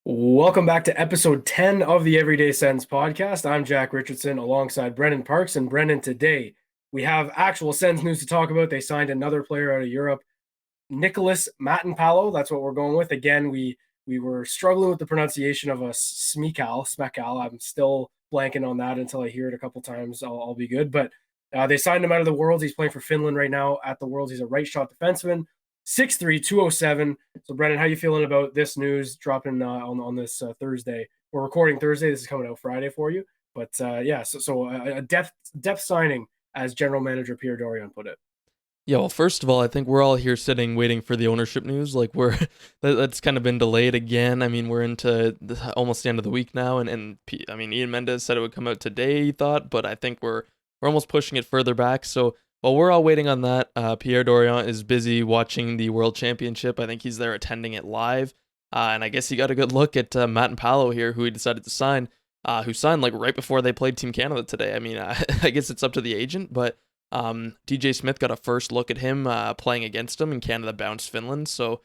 Welcome back to episode 10 of the Everyday Sens podcast. I'm Jack Richardson alongside Brennan Parks. And Brennan, today we have actual Sens news to talk about. They signed another player out of Europe, Nikolas Matinpalo. That's what we're going with. Again, we were struggling with the pronunciation of a Smekal. I'm still blanking on that until I hear it a couple times. I'll be good. But they signed him out of the Worlds. He's playing for Finland right now at the Worlds. He's a right shot defenseman, 6'3", 207. So, Brennan, how you feeling about this news dropping on this Thursday? We're recording Thursday. This is coming out Friday for you. But yeah, so a depth signing, as general manager Pierre Dorion put it. Yeah, well, first of all, I think we're all here sitting waiting for the ownership news. Like that's kind of been delayed again. I mean, we're into almost the end of the week now, and I mean, Ian Mendes said it would come out today, he thought, but I think we're almost pushing it further back. So while we're all waiting on that, Pierre Dorion is busy watching the World Championship. I think he's there attending it live, and I guess he got a good look at Matinpalo here, who he decided to sign, who signed like right before they played Team Canada today. I mean, I guess it's up to the agent, but. DJ Smith got a first look at him playing against him, and Canada bounced Finland, so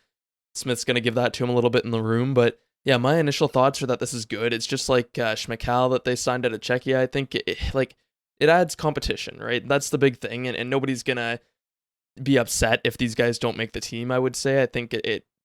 Smith's going to give that to him a little bit in the room. But yeah, my initial thoughts are that this is good. It's just like Smekal that they signed out of Czechia. I think it adds competition, right? That's the big thing, and nobody's going to be upset if these guys don't make the team, I would say. I think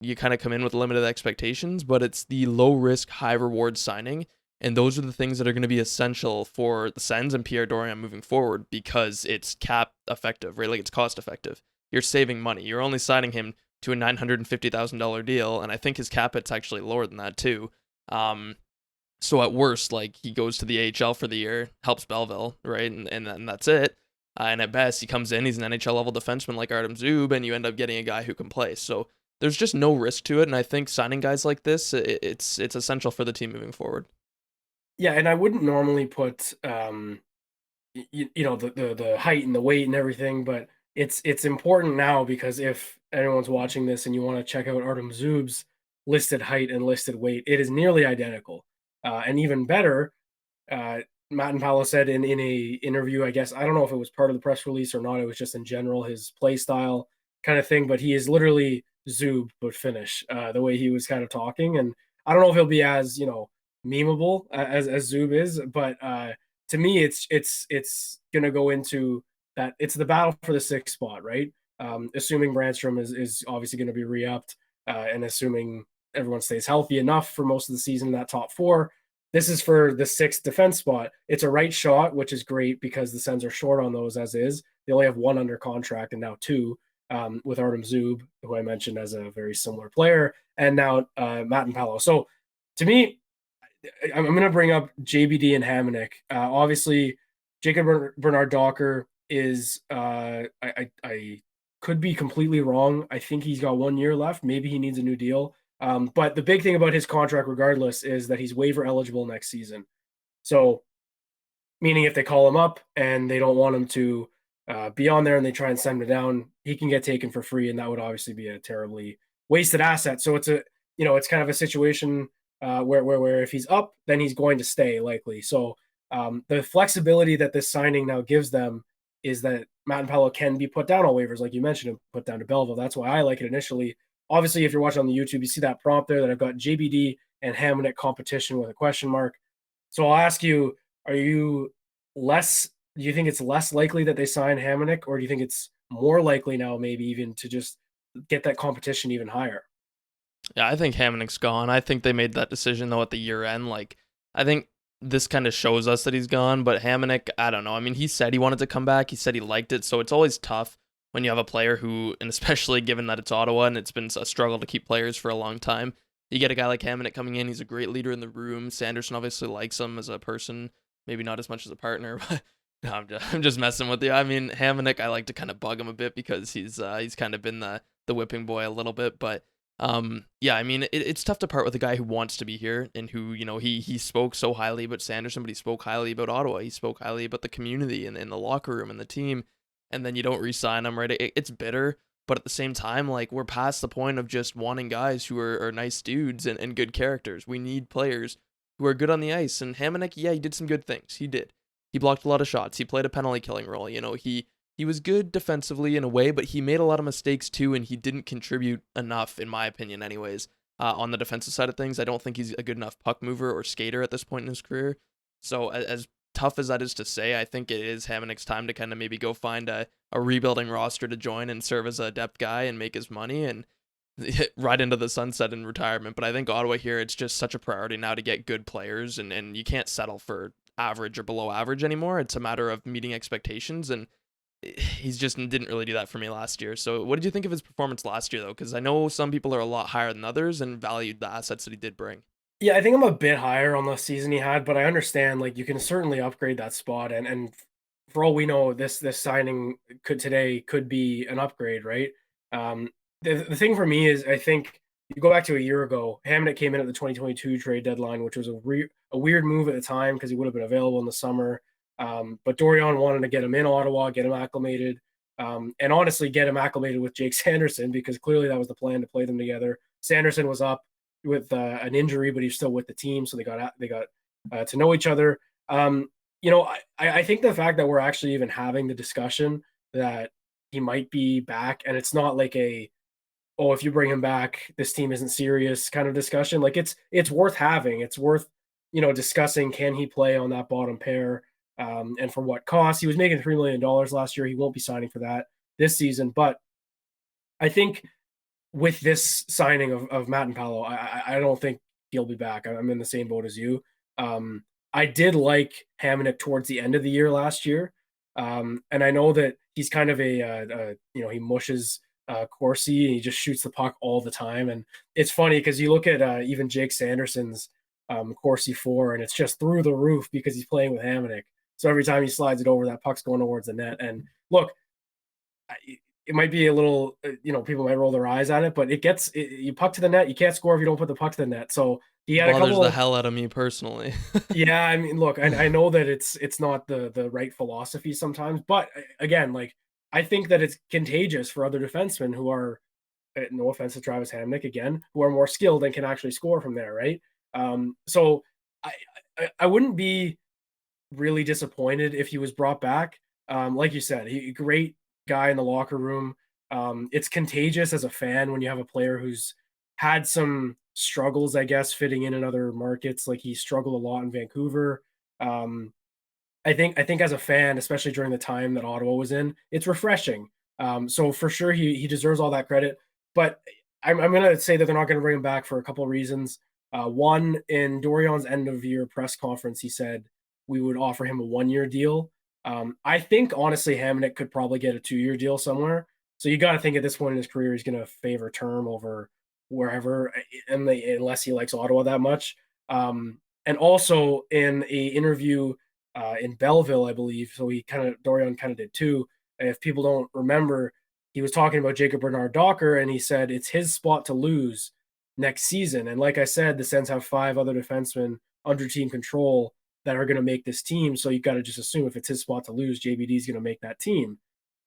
you kind of come in with limited expectations, but it's the low risk, high reward signing. And those are the things that are going to be essential for the Sens and Pierre Dorion moving forward because it's cap effective, right? Like it's cost effective. You're saving money. You're only signing him to a $950,000 deal, and I think his cap hit's actually lower than that too. So at worst, like he goes to the AHL for the year, helps Belleville, right, and that's it. And at best, he comes in, he's an NHL level defenseman like Artem Zub, and you end up getting a guy who can play. So there's just no risk to it, and I think signing guys like this, it's essential for the team moving forward. Yeah, and I wouldn't normally put the height and the weight and everything, but it's important now because if anyone's watching this and you want to check out Artem Zub's listed height and listed weight, it is nearly identical. And even better, Matt Powell said in a interview, I guess I don't know if it was part of the press release or not. It was just in general his play style kind of thing, but he is literally Zub but Finnish. The way he was kind of talking, and I don't know if he'll be as memeable as Zub is, but to me, it's gonna go into that. It's the battle for the sixth spot, right? Assuming Brännström is obviously going to be re-upped, and assuming everyone stays healthy enough for most of the season in that top four. This is for the sixth defense spot. It's a right shot, which is great because the Sens are short on those as is. They only have one under contract and now two with Artem Zub, who I mentioned as a very similar player, and now Matinpalo. So to me, I'm going to bring up JBD and Hamonic. Obviously, Jacob Bernard Docker is I could be completely wrong. I think he's got 1 year left. Maybe he needs a new deal. But the big thing about his contract, regardless, is that he's waiver eligible next season. So, meaning if they call him up and they don't want him to be on there and they try and send him down, he can get taken for free, and that would obviously be a terribly wasted asset. So it's kind of a situation where if he's up, then he's going to stay likely. So the flexibility that this signing now gives them is that Matinpalo can be put down on waivers, like you mentioned, and put down to Belleville. That's why I like it initially. Obviously, if you're watching on the YouTube, you see that prompt there that I've got JBD and Hamonic competition with a question mark. So I'll ask you, do you think it's less likely that they sign Hamonic, or do you think it's more likely now maybe even to just get that competition even higher? Yeah, I think Hamonic's gone. I think they made that decision though at the year end. Like, I think this kind of shows us that he's gone. But Hamonic, I don't know. I mean, he said he wanted to come back. He said he liked it. So it's always tough when you have a player who, and especially given that it's Ottawa and it's been a struggle to keep players for a long time. You get a guy like Hamonic coming in. He's a great leader in the room. Sanderson obviously likes him as a person, maybe not as much as a partner. But no, I'm just messing with you. I mean, Hamonic, I like to kind of bug him a bit because he's kind of been the whipping boy a little bit, but. Yeah, I mean, it's tough to part with a guy who wants to be here and who, he spoke so highly about Sanderson, but he spoke highly about Ottawa. He spoke highly about the community and in the locker room and the team, and then you don't re-sign him, right? It's bitter, but at the same time, like, we're past the point of just wanting guys who are nice dudes and good characters. We need players who are good on the ice, and Hamonic, yeah, he did some good things. He did. He blocked a lot of shots. He played a penalty killing role. He was good defensively in a way, but he made a lot of mistakes too, and he didn't contribute enough, in my opinion, anyways, on the defensive side of things. I don't think he's a good enough puck mover or skater at this point in his career. So as tough as that is to say, I think it is Hamonic's time to kind of maybe go find a rebuilding roster to join and serve as a depth guy and make his money and right into the sunset in retirement. But I think Ottawa here, it's just such a priority now to get good players, and you can't settle for average or below average anymore. It's a matter of meeting expectations, and he's just didn't really do that for me last year. So what did you think of his performance last year, though? Because I know some people are a lot higher than others and valued the assets that he did bring. Yeah, I think I'm a bit higher on the season he had, but I understand like you can certainly upgrade that spot, and for all we know, this signing could be an upgrade, right? Um, the thing for me is I think you go back to a year ago, Hamonic came in at the 2022 trade deadline, which was a weird move at the time because he would have been available in the summer. But Dorion wanted to get him in Ottawa, get him acclimated, and honestly get him acclimated with Jake Sanderson because clearly that was the plan to play them together. Sanderson was up with an injury, but he's still with the team, so they got to know each other. I think the fact that we're actually even having the discussion that he might be back, and it's not like if you bring him back, this team isn't serious kind of discussion. Like it's worth having. It's worth discussing. Can he play on that bottom pair, and for what cost? He was making $3 million last year. He won't be signing for that this season, but I think with this signing of Matinpalo, I don't think he'll be back. I'm in the same boat as you. I did like Hamonic towards the end of the year last year, and I know that he's kind of he mushes Corsi and he just shoots the puck all the time. And it's funny because you look at even Jake Sanderson's Corsi 4, and it's just through the roof because he's playing with Hamonic. So every time he slides it over, that puck's going towards the net. And look, it might be a little, people might roll their eyes at it, but you puck to the net. You can't score if you don't put the puck to the net. So he had Bothers the hell out of me personally. Yeah, I mean, look, I know that it's not the right philosophy sometimes, but again, like I think that it's contagious for other defensemen who are, no offense to Travis Hamonic again, who are more skilled and can actually score from there, right? So I wouldn't be really disappointed if he was brought back. Like you said, great guy in the locker room. It's contagious as a fan when you have a player who's had some struggles, I guess, fitting in other markets. Like he struggled a lot in Vancouver. I think as a fan, especially during the time that Ottawa was in, it's refreshing. So for sure he deserves all that credit. But I'm going to say that they're not going to bring him back for a couple of reasons. One, in Dorion's end of year press conference, he said we would offer him a 1-year deal. I think honestly, Hamonic could probably get a 2-year deal somewhere. So you got to think at this point in his career, he's going to favor term over wherever, unless he likes Ottawa that much. And also in a interview in Belleville, I believe, so Dorion kind of did too. If people don't remember, he was talking about Jacob Bernard-Docker, and he said it's his spot to lose next season. And like I said, the Sens have 5 other defensemen under team control that are going to make this team. So you got to just assume if it's his spot to lose, JBD is going to make that team.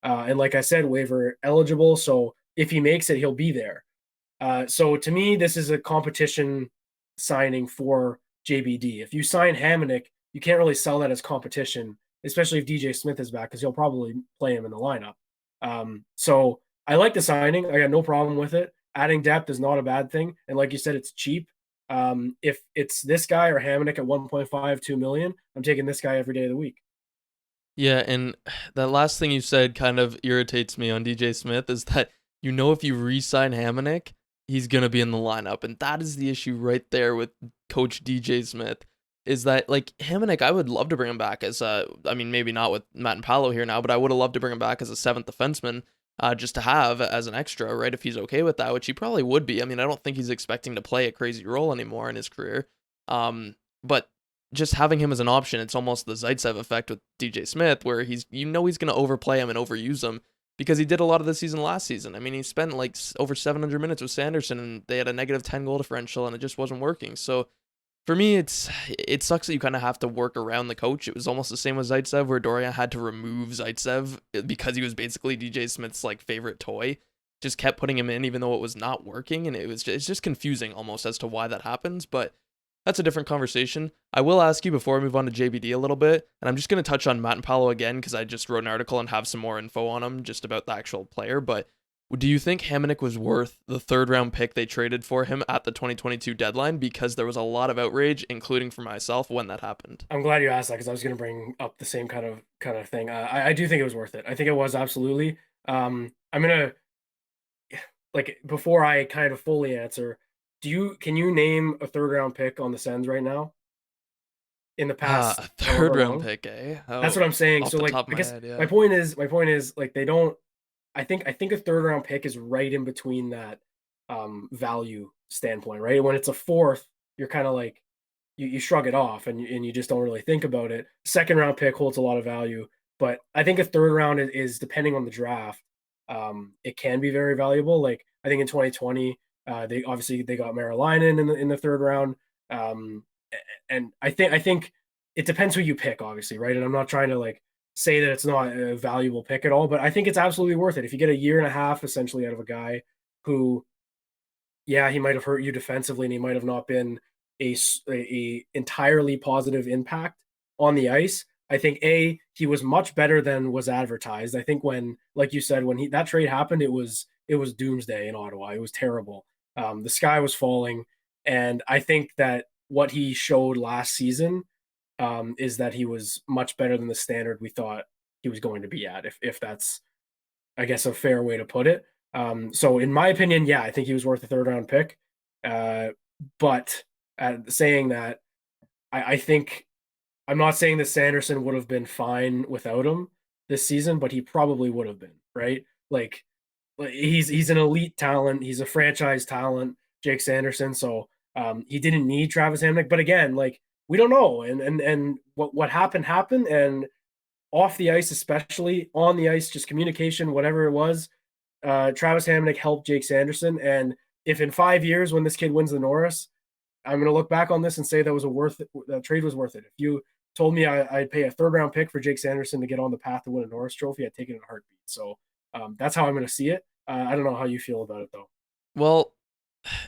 And like I said, waiver eligible. So if he makes it, he'll be there. So to me, this is a competition signing for JBD. If you sign Hamonic, you can't really sell that as competition, especially if DJ Smith is back, because he'll probably play him in the lineup. So I like the signing. I got no problem with it. Adding depth is not a bad thing. And like you said, it's cheap. If it's this guy or Hamonic at 1.52 million, I'm taking this guy every day of the week. Yeah, and that last thing you said kind of irritates me on DJ Smith is that if you re-sign Hamonic, he's going to be in the lineup. And that is the issue right there with Coach DJ Smith, is that, like, Hamonic, I would love to bring him back as maybe not with Matinpalo here now, but I would have loved to bring him back as a 7th defenseman, just to have as an extra, right, if he's okay with that, which he probably would be. I mean, I don't think he's expecting to play a crazy role anymore in his career. But just having him as an option, it's almost the Zaitsev effect with DJ Smith, where he's going to overplay him and overuse him, because he did a lot of the season last season. I mean, he spent like over 700 minutes with Sanderson, and they had a negative 10 goal differential, and it just wasn't working. So for me, it sucks that you kind of have to work around the coach. It was almost the same with Zaitsev, where Dorion had to remove Zaitsev because he was basically DJ Smith's like favorite toy. Just kept putting him in even though it was not working, and it's just confusing almost as to why that happens. But that's a different conversation. I will ask you before I move on to JBD a little bit, and I'm just going to touch on Matinpalo again because I just wrote an article and have some more info on him just about the actual player. But Do you think Hamonic was worth the third round pick they traded for him at the 2022 deadline? Because there was a lot of outrage, including for myself, when that happened. I'm glad you asked that because I was going to bring up the same kind of thing. I do think it was worth it. I think it was absolutely. I'm gonna like before I kind of fully answer. Can you name a third round pick on the Sens right now in the A past third however round long? pick, eh? That's Oh, what I'm saying. off So the like top of I my guess head, my yeah. point is like they don't. I think a third round pick is right in between that value standpoint, right? When it's a fourth, you're kind of like you shrug it off and you just don't really think about it. Second round pick holds a lot of value, but I think a third round is depending on the draft. It can be very valuable. Like I think in 2020, they got Marilainen in the third round, um, and I think it depends who you pick, obviously, right? And I'm not trying to like say that it's not a valuable pick at all, but I think it's absolutely worth it if you get a year and a half essentially out of a guy who yeah, he might have hurt you defensively, and he might have not been a entirely positive impact on the ice. I think he was much better than was advertised. I think when, like you said, when that trade happened, it was doomsday in Ottawa. It was terrible. The sky was falling, and I think that what he showed last season is that he was much better than the standard we thought he was going to be at. If that's I guess a fair way to put it. So in my opinion, yeah, I think he was worth a third round pick. Uh, but saying that, I think I'm not saying that Sanderson would have been fine without him this season, but he probably would have been, right? Like he's an elite talent. He's a franchise talent, Jake Sanderson. So he didn't need Travis Hamonic. But again, like we don't know, and what happened, and off the ice, especially on the ice, just communication, whatever it was. Travis Hamonic helped Jake Sanderson, and if in 5 years when this kid wins the Norris, I'm going to look back on this and say that trade was worth it. If you told me I'd pay a third round pick for Jake Sanderson to get on the path to win a Norris Trophy, I'd take it in a heartbeat. So that's how I'm going to see it. I don't know how you feel about it though. Well,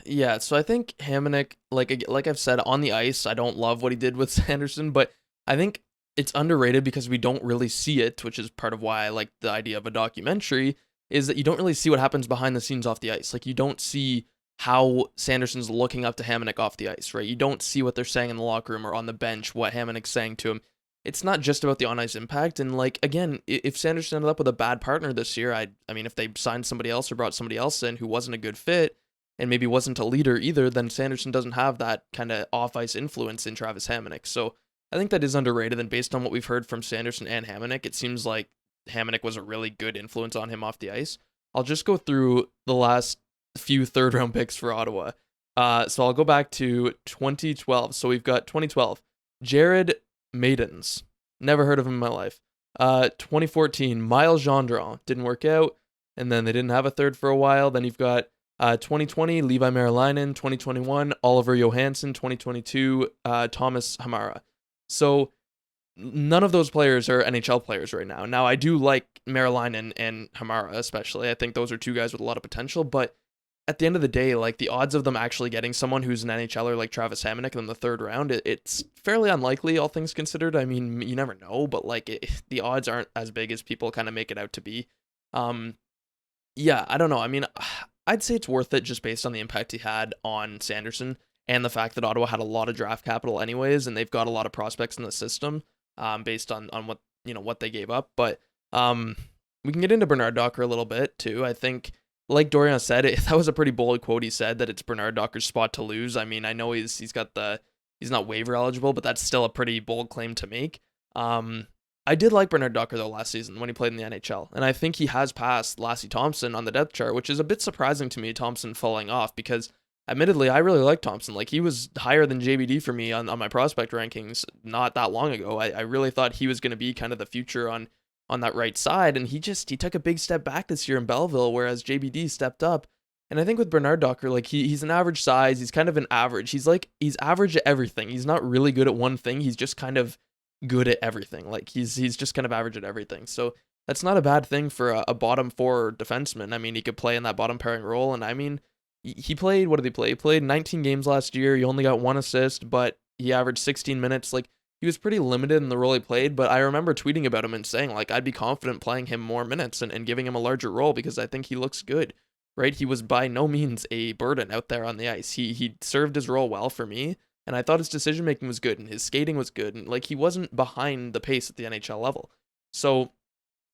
yeah, so I think Hamonic, like I've said, on the ice, I don't love what he did with Sanderson, but I think it's underrated because we don't really see it, which is part of why I like the idea of a documentary, is that you don't really see what happens behind the scenes off the ice. Like you don't see how Sanderson's looking up to Hamonic off the ice, right? You don't see what they're saying in the locker room or on the bench, what Hamonic's saying to him. It's not just about the on ice impact. And like again, if Sanderson ended up with a bad partner this year, I mean, if they signed somebody else or brought somebody else in who wasn't a good fit and maybe wasn't a leader either, then Sanderson doesn't have that kind of off ice influence in Travis Hamonic. So I think that is underrated. And based on what we've heard from Sanderson and Hamonic, it seems like Hamonic was a really good influence on him off the ice. I'll just go through the last few third round picks for Ottawa. So I'll go back to 2012. So we've got 2012, Jared Maidens. Never heard of him in my life. 2014, Miles Gendron. Didn't work out. And then they didn't have a third for a while. Then you've got 2020, Levi Marilainen. 2021, Oliver Johansson. 2022, Thomas Hamara. So none of those players are NHL players right now. Now, I do like Marilainen and Hamara especially. I think those are two guys with a lot of potential, but at the end of the day, like the odds of them actually getting someone who's an NHLer like Travis Hamonic in the third round, it's fairly unlikely, all things considered. I mean, you never know, but like the odds aren't as big as people kind of make it out to be. Yeah, I don't know. I mean, I'd say it's worth it just based on the impact he had on Sanderson and the fact that Ottawa had a lot of draft capital anyways, and they've got a lot of prospects in the system, based on what what they gave up. But we can get into Bernard Docker a little bit too. I think, like Dorian said, that was a pretty bold quote he said, that it's Bernard Docker's spot to lose. I mean, I know he's not waiver eligible, but that's still a pretty bold claim to make. I did like Bernard Docker though last season when he played in the NHL, and I think he has passed Lassie Thompson on the depth chart, which is a bit surprising to me, Thompson falling off, because admittedly I really like Thompson. Like he was higher than JBD for me on my prospect rankings not that long ago. I really thought he was going to be kind of the future on that right side, and he took a big step back this year in Belleville, whereas JBD stepped up. And I think with Bernard Docker, like he's an average size, he's kind of an average. He's average at everything. He's not really good at one thing. He's just kind of good at everything. Like he's just kind of average at everything. So that's not a bad thing for a bottom four defenseman. I mean, he could play in that bottom pairing role, and I mean, he played, what did he play? He played 19 games last year. He only got one assist, but he averaged 16 minutes. Like he was pretty limited in the role he played, but I remember tweeting about him and saying, like, I'd be confident playing him more minutes and giving him a larger role because I think he looks good, right? He was by no means a burden out there on the ice. He served his role well for me, and I thought his decision making was good and his skating was good, and like he wasn't behind the pace at the NHL level. So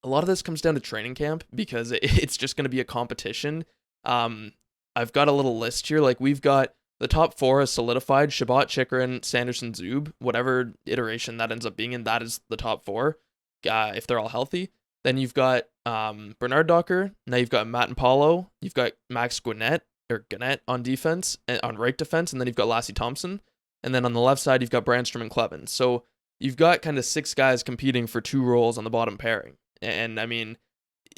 a lot of this comes down to training camp because it's just going to be a competition. Um, I've got a little list here. Like we've got the top four is solidified: Shabbat, Chikrin, Sanderson, Zub. Whatever iteration that ends up being in, that is the top four. If they're all healthy, then you've got Bernard Docker. Now you've got Matinpalo. You've got Max Gwinnett on defense, on right defense, and then you've got Lassie Thompson. And then on the left side, you've got Brännström and Clevin. So you've got kind of six guys competing for two roles on the bottom pairing. And I mean,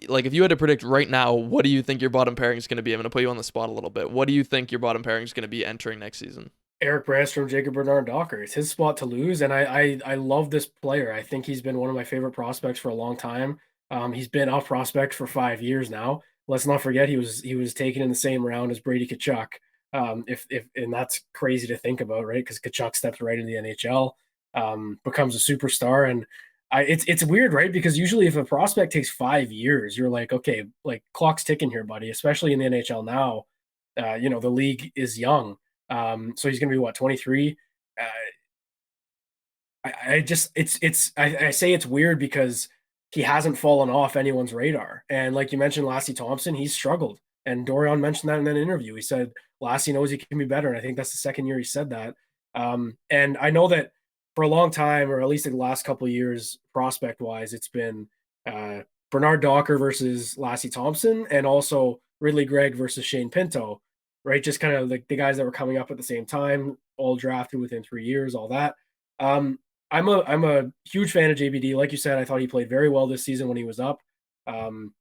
like if you had to predict right now, what do you think your bottom pairing is going to be? I'm going to put you on the spot a little bit. What do you think your bottom pairing is going to be entering next season? Erik Brännström, Jacob Bernard Docker. It's his spot to lose, and I love this player. I think he's been one of my favorite prospects for a long time. He's been a prospect for 5 years now. Let's not forget he was taken in the same round as Brady Tkachuk. If and that's crazy to think about, right? Because Tkachuk steps right into the NHL, becomes a superstar, and it's weird, right? Because usually if a prospect takes 5 years, you're like, okay, like clock's ticking here, buddy. Especially in the NHL now, the league is young. So he's gonna be what, 23? Uh, I just I say it's weird because he hasn't fallen off anyone's radar. And like you mentioned, Lassie Thompson, he's struggled. And Dorion mentioned that in an interview. He said Lassie knows he can be better, and I think that's the second year he said that. And I know that for a long time, or at least in the last couple of years, prospect wise, it's been uh, Bernard Docker versus Lassie Thompson, and also Ridley Gregg versus Shane Pinto, right? Just kind of like the guys that were coming up at the same time, all drafted within 3 years, all that. Um, I'm a huge fan of JBD. Like you said, I thought he played very well this season when he was up. Um,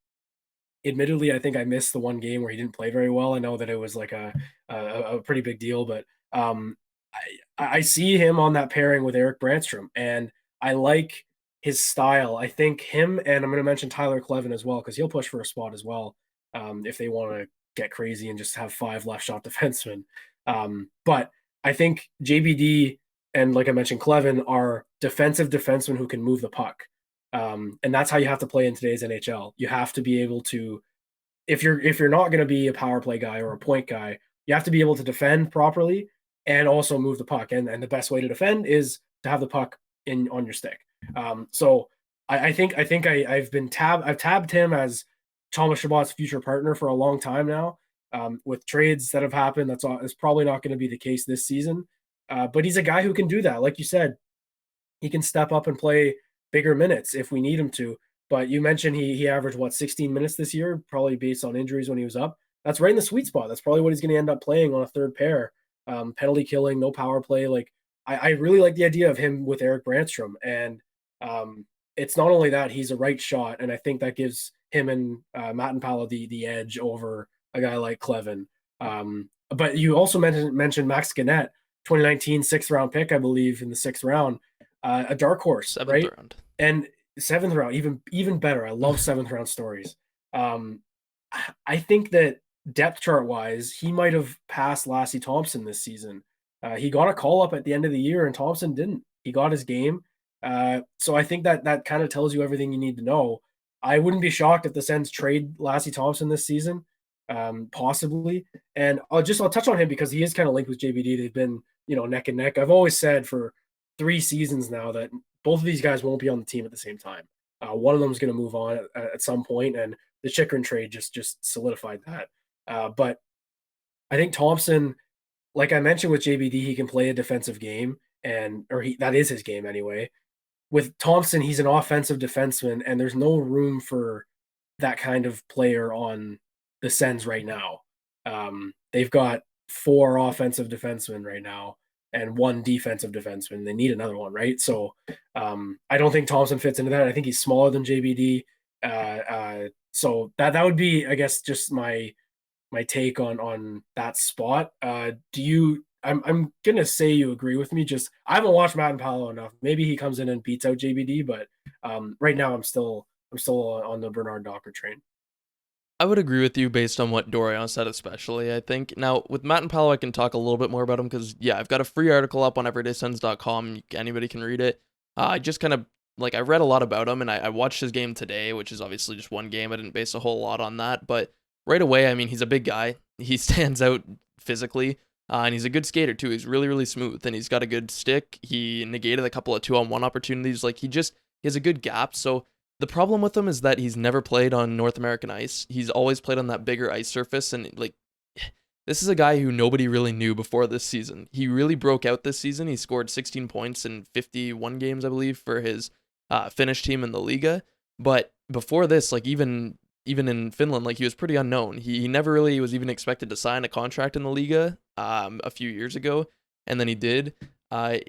Admittedly, I think I missed the one game where he didn't play very well. I know that it was like a pretty big deal, but I see him on that pairing with Erik Brännström, and I like his style. I think him, and I'm going to mention Tyler Clevin as well because he'll push for a spot as well if they want to get crazy and just have five left shot defensemen. But I think JBD and, like I mentioned, Clevin are defensive defensemen who can move the puck. And that's how you have to play in today's NHL. You have to be able to, if you're not going to be a power play guy or a point guy, you have to be able to defend properly and also move the puck. And the best way to defend is to have the puck in on your stick. So I think I've tabbed him as Thomas Chabot's future partner for a long time now. With trades that have happened, that's probably not going to be the case this season. But he's a guy who can do that. Like you said, he can step up and play bigger minutes if we need him to. But you mentioned he averaged what, 16 minutes this year, probably based on injuries when he was up. That's right in the sweet spot. That's probably what he's going to end up playing on a third pair. Penalty killing, no power play. Like I really like the idea of him with Erik Brännström, and it's not only that he's a right shot, and I think that gives him and Matinpalo the edge over a guy like Clevin. But you also mentioned Max Gwinnett, 2019 sixth round pick, I believe, in the sixth round, a dark horse, Seventh right? round. And seventh round, even better. I love seventh round stories. I think that depth chart wise, he might have passed Lassie Thompson this season. He got a call up at the end of the year, and Thompson didn't. He got his game. So I think that kind of tells you everything you need to know. I wouldn't be shocked if the Sens trade Lassie Thompson this season, possibly. And I'll touch on him because he is kind of linked with JBD. They've been, neck and neck. I've always said for 3 seasons now that both of these guys won't be on the team at the same time. One of them is going to move on at some point, and the Chikrin trade just solidified that. But I think Thompson, like I mentioned with JBD, he can play a defensive game, that is his game anyway. With Thompson, he's an offensive defenseman, and there's no room for that kind of player on the Sens right now. They've got 4 offensive defensemen right now and 1 defensive defenseman. They need another one, right? So I don't think Thompson fits into that. I think he's smaller than JBD. So that would be, I guess, just my take on that spot. I'm gonna say you agree with me. Just I haven't watched Matinpalo enough. Maybe he comes in and beats out JBD, but right now I'm still on the Bernard Docker train. I would agree with you based on what Dorian said, especially. I think now with Matinpalo, I can talk a little bit more about him because yeah, I've got a free article up on everydaysens.com. Anybody can read it. I just kind of like I read a lot about him, and I watched his game today, which is obviously just one game. I didn't base a whole lot on that, but right away, I mean, he's a big guy. He stands out physically, and he's a good skater too. He's really really smooth, and he's got a good stick. He negated a couple of 2-on-1 opportunities. Like he has a good gap. So the problem with him is that he's never played on North American ice. He's always played on that bigger ice surface, and like this is a guy who nobody really knew before this season. He really broke out this season. He scored 16 points in 51 games, I believe, for his Finnish team in the Liga. But before this, like even in Finland, like he was pretty unknown. He never really was even expected to sign a contract in the Liga a few years ago, and then he did.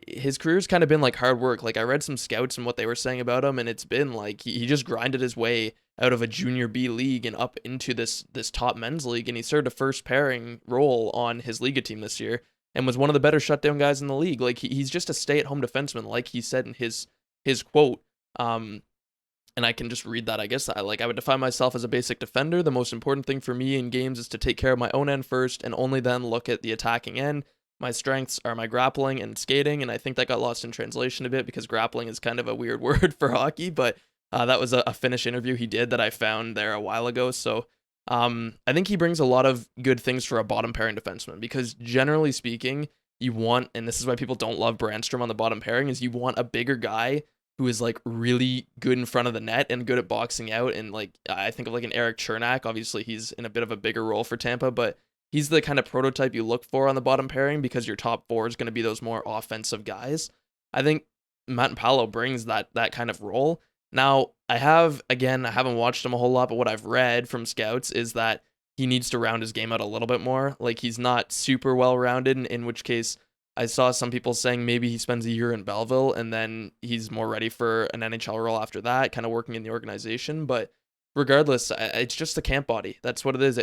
His career's kind of been like hard work. Like I read some scouts and what they were saying about him, and it's been like he just grinded his way out of a junior B league and up into this top men's league, and he started a first pairing role on his Liga team this year, and was one of the better shutdown guys in the league. Like he's just a stay at home defenseman, like he said in his quote. And I can just read that. I guess I would define myself as a basic defender. The most important thing for me in games is to take care of my own end first, and only then look at the attacking end. My strengths are my grappling and skating, and I think that got lost in translation a bit because grappling is kind of a weird word for hockey, but that was a Finnish interview he did that I found there a while ago. So I think he brings a lot of good things for a bottom pairing defenseman because generally speaking, you want, and this is why people don't love Brännström on the bottom pairing, is you want a bigger guy who is like really good in front of the net and good at boxing out. And like I think of like an Erik Brännström. Obviously, he's in a bit of a bigger role for Tampa, but he's the kind of prototype you look for on the bottom pairing because your top four is going to be those more offensive guys. I think Matinpalo brings that kind of role. Now, I haven't watched him a whole lot, but what I've read from scouts is that he needs to round his game out a little bit more. Like he's not super well rounded, in which case I saw some people saying maybe he spends a year in Belleville and then he's more ready for an NHL role after that, kind of working in the organization. But regardless, it's just a camp body. That's what it is.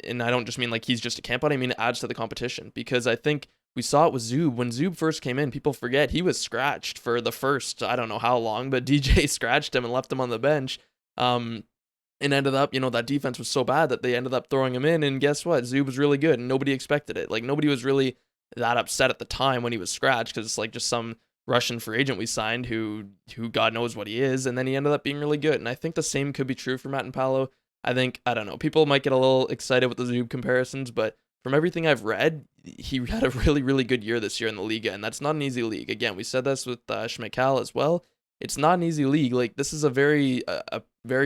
And I don't just mean like he's just a camp body. I mean, it adds to the competition because I think we saw it with Zub. When Zub first came in, people forget he was scratched for the first, I don't know how long, but DJ scratched him and left him on the bench. And ended up, that defense was so bad that they ended up throwing him in. And guess what? Zub was really good and nobody expected it. Like nobody was really that upset at the time when he was scratched because it's like just some Russian free agent we signed who God knows what he is, and then he ended up being really good. And I think the same could be true for Matinpalo. I don't know, people might get a little excited with the Zub comparisons, but from everything I've read, he had a really, really good year this year in the Liga, and that's not an easy league. Again, we said this with Schmeichel as well. It's not an easy league. Like this is a very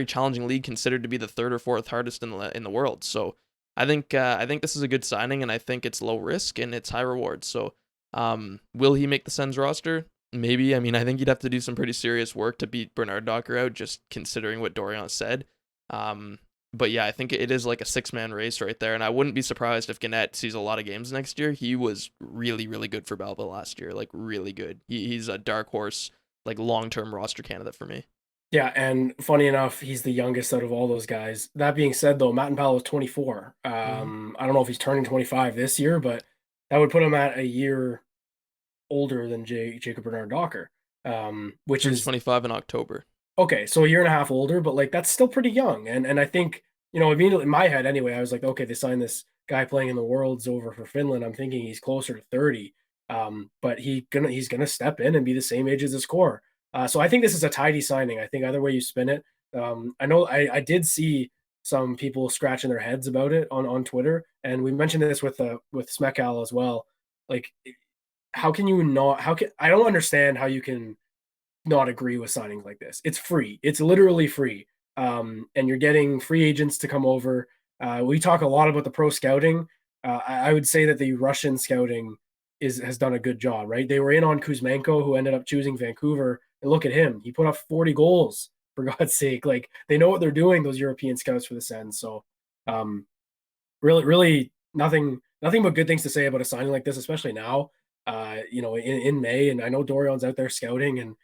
challenging league, considered to be the third or fourth hardest in the world. So I think this is a good signing, and I think it's low risk and it's high reward. So will he make the Sens roster? Maybe. I mean, I think he'd have to do some pretty serious work to beat Bernard Docker out, just considering what Dorian said. But yeah, I think it is like a 6-man race right there, and I wouldn't be surprised if Gannett sees a lot of games next year. He was really, really good for Belleville last year, like really good. He's a dark horse, like long-term roster candidate for me. Yeah, and funny enough, he's the youngest out of all those guys. That being said, though, Matinpalo is 24. Mm-hmm. I don't know if he's turning 25 this year, but that would put him at a year older than Jacob Bernard Docker, which Turns is 25 in October. okay. So a year and a half older, but like that's still pretty young. And I think immediately in my head anyway, I was like, okay, they signed this guy playing in the Worlds over for Finland. I'm thinking he's closer to 30, but he's gonna step in and be the same age as his core. So I think this is a tidy signing. I think either way you spin it. I know I did see some people scratching their heads about it on Twitter, and we mentioned this with Smekal as well. Like, how can you not? I don't understand how you can not agree with signings like this. It's free. It's literally free. And you're getting free agents to come over. We talk a lot about the pro scouting. I would say that the Russian scouting has done a good job, right? They were in on Kuzmenko, who ended up choosing Vancouver, and look at him. He put up 40 goals, for God's sake. Like, they know what they're doing, those European scouts for the Sens. So really, really nothing but good things to say about a signing like this, especially now, in May. And I know Dorian's out there scouting, and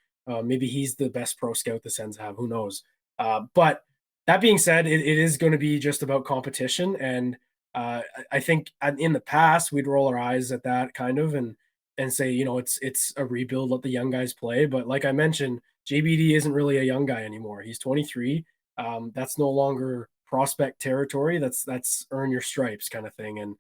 maybe he's the best pro scout the Sens have. Who knows? But that being said, it is going to be just about competition. And I think in the past, we'd roll our eyes at that kind of and say, it's a rebuild, let the young guys play. But like I mentioned, JBD isn't really a young guy anymore. He's 23. That's no longer prospect territory. That's earn your stripes kind of thing. And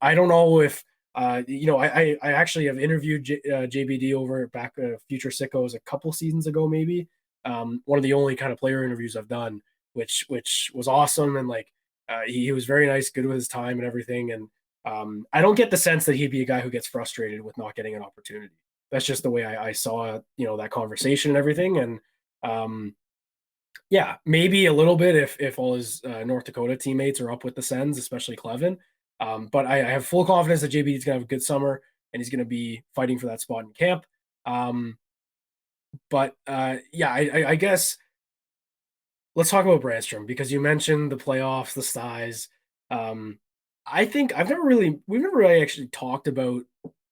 I don't know if I actually have interviewed JBD over back Future Sickos a couple seasons ago, maybe. One of the only kind of player interviews I've done, which was awesome, and like he was very nice, good with his time and everything. And I don't get the sense that he'd be a guy who gets frustrated with not getting an opportunity. That's just the way I saw that conversation and everything. And yeah, maybe a little bit if all his North Dakota teammates are up with the Sens, especially Clevin. But I have full confidence that JB is going to have a good summer and he's going to be fighting for that spot in camp. But yeah, I guess let's talk about Brännström because you mentioned the playoffs, the size. I think we've never really actually talked about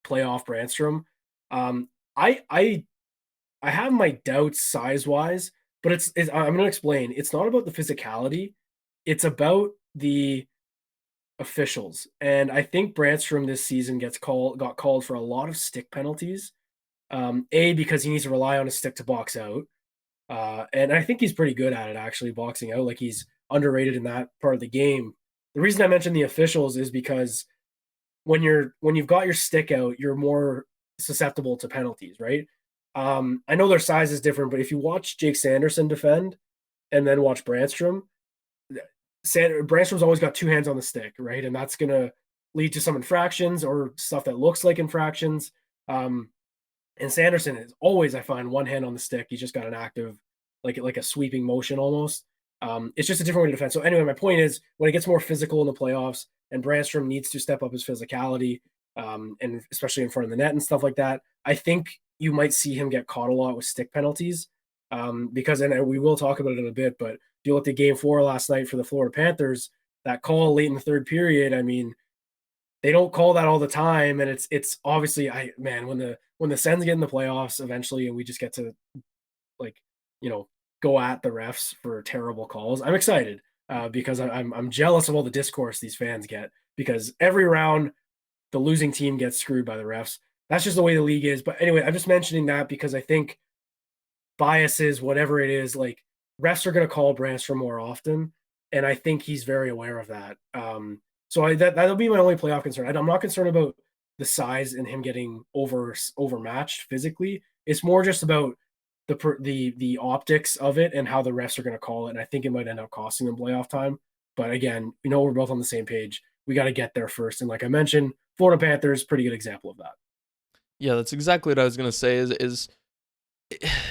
playoff Brännström. I have my doubts size wise, but I'm going to explain. It's not about the physicality. It's about the officials. And I think Brännström this season got called for a lot of stick penalties. Because he needs to rely on his stick to box out. And I think he's pretty good at it, actually, boxing out. Like, he's underrated in that part of the game. The reason I mentioned the officials is because when you've got your stick out, you're more susceptible to penalties, right? I know their size is different, but if you watch Jake Sanderson defend and then watch Brännström, Brännström's always got two hands on the stick, right? And that's going to lead to some infractions or stuff that looks like infractions. And Sanderson is always, I find, one hand on the stick. He's just got an active, like a sweeping motion almost. It's just a different way to defend. So anyway, my point is when it gets more physical in the playoffs and Brännström needs to step up his physicality, and especially in front of the net and stuff like that, I think you might see him get caught a lot with stick penalties. Because, and we will talk about it in a bit, but if you looked at Game 4 last night for the Florida Panthers, that call late in the third period, I mean, they don't call that all the time, and it's obviously when the Sens get in the playoffs eventually, and we just get to like go at the refs for terrible calls. I'm excited because I'm jealous of all the discourse these fans get because every round the losing team gets screwed by the refs. That's just the way the league is. But anyway, I'm just mentioning that because I think biases, whatever it is, like refs are going to call Brännström more often, and I think he's very aware of that. So that'll be my only playoff concern. I'm not concerned about the size and him getting overmatched physically. It's more just about the optics of it and how the refs are going to call it. And I think it might end up costing them playoff time. But again, we're both on the same page. We got to get there first. And like I mentioned, Florida Panthers, pretty good example of that. Yeah, that's exactly what I was going to say is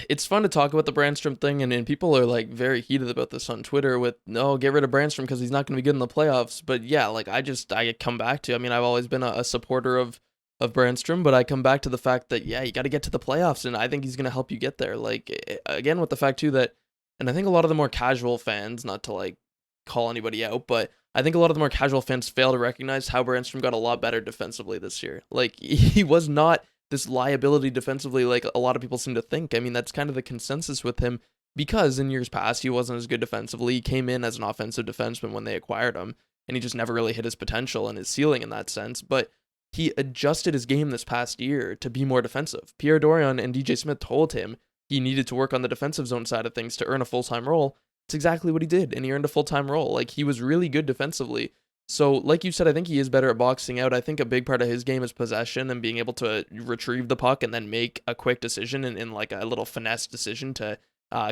it's fun to talk about the Brännström thing, and people are like very heated about this on Twitter with no, get rid of Brännström because he's not going to be good in the playoffs. But yeah, like I come back to, I mean, I've always been a supporter of Brännström, but I come back to the fact that yeah, you got to get to the playoffs, and I think he's going to help you get there. Like again, with the fact too that, and I think a lot of the more casual fans, not to like call anybody out, but I think a lot of the more casual fans fail to recognize how Brännström got a lot better defensively this year. Like he was not this liability defensively like a lot of people seem to think. I mean, that's kind of the consensus with him because in years past he wasn't as good defensively. He came in as an offensive defenseman when they acquired him, and he just never really hit his potential and his ceiling in that sense. But he adjusted his game this past year to be more defensive. Pierre Dorion and DJ Smith told him he needed to work on the defensive zone side of things to earn a full-time role. It's exactly what he did, and he earned a full-time role. Like, he was really good defensively. So, like you said, I think he is better at boxing out. I think a big part of his game is possession and being able to retrieve the puck and then make a quick decision in like a little finesse decision to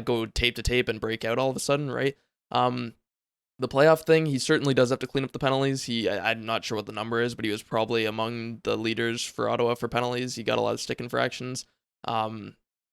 go tape to tape and break out all of a sudden, right? The playoff thing, he certainly does have to clean up the penalties. I'm not sure what the number is, but he was probably among the leaders for Ottawa for penalties. He got a lot of stick infractions.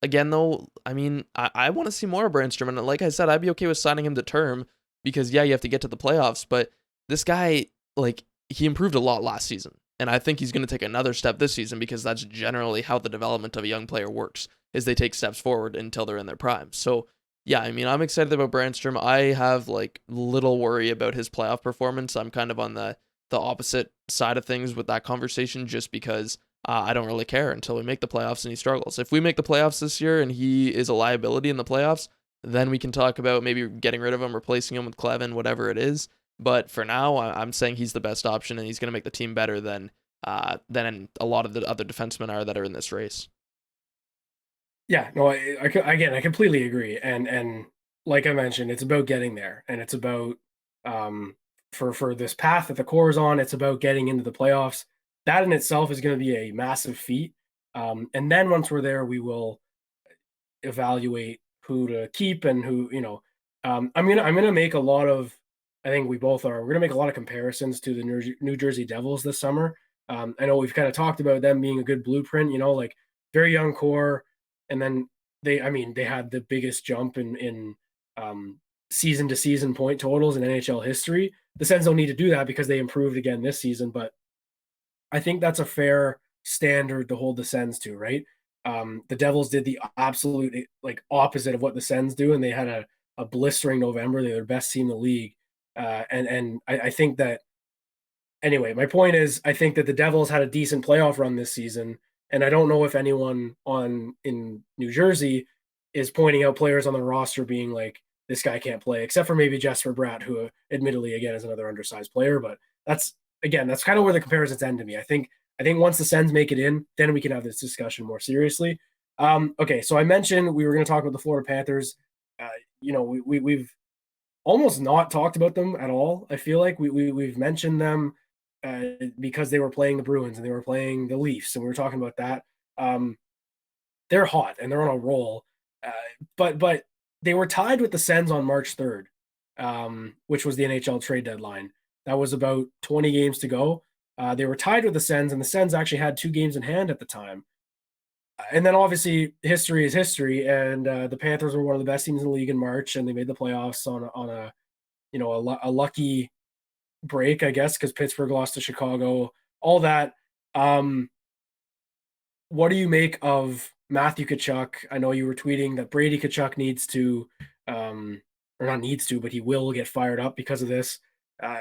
Again, though, I mean, I want to see more of Brännström, and like I said, I'd be okay with signing him to term because, yeah, you have to get to the playoffs, but this guy, like, he improved a lot last season, and I think he's going to take another step this season because that's generally how the development of a young player works, is they take steps forward until they're in their prime. So, yeah, I mean, I'm excited about Brännström. I have, like, little worry about his playoff performance. I'm kind of on the opposite side of things with that conversation just because I don't really care until we make the playoffs and he struggles. If we make the playoffs this year and he is a liability in the playoffs, then we can talk about maybe getting rid of him, replacing him with Clevin, whatever it is. But for now, I'm saying he's the best option, and he's going to make the team better than a lot of the other defensemen are that are in this race. Yeah, no, I completely agree, and like I mentioned, it's about getting there, and it's about um, for this path that the core is on. It's about getting into the playoffs. That in itself is going to be a massive feat. And then once we're there, we will evaluate who to keep and who I'm gonna make a lot of. I think we both are. We're gonna make a lot of comparisons to the New Jersey Devils this summer. I know we've kind of talked about them being a good blueprint. Like very young core, and then they had the biggest jump in um, season to season point totals in NHL history. The Sens don't need to do that because they improved again this season, but I think that's a fair standard to hold the Sens to, right? The Devils did the absolute like opposite of what the Sens do, and they had a blistering November. They're the best team in the league, and I think that anyway. My point is, I think that the Devils had a decent playoff run this season, and I don't know if anyone on in New Jersey is pointing out players on the roster being like, this guy can't play, except for maybe Jesper Bratt, who admittedly again is another undersized player, but that's kind of where the comparisons end to me. I think once the Sens make it in, then we can have this discussion more seriously. Okay, so I mentioned we were going to talk about the Florida Panthers. Uh, we've almost not talked about them at all. I feel like we've mentioned them because they were playing the Bruins and they were playing the Leafs, and we were talking about that. Um, they're hot and they're on a roll, uh, but they were tied with the Sens on March 3rd, which was the NHL trade deadline. That was about 20 games to go. They were tied with the Sens, and the Sens actually had 2 games in hand at the time. And then obviously history is history, and the Panthers were one of the best teams in the league in March, and they made the playoffs on a a lucky break, I guess, because Pittsburgh lost to Chicago. All that. Um, what do you make of Matthew Tkachuk? I know you were tweeting that Brady Tkachuk needs to, or not needs to, but he will get fired up because of this. Uh,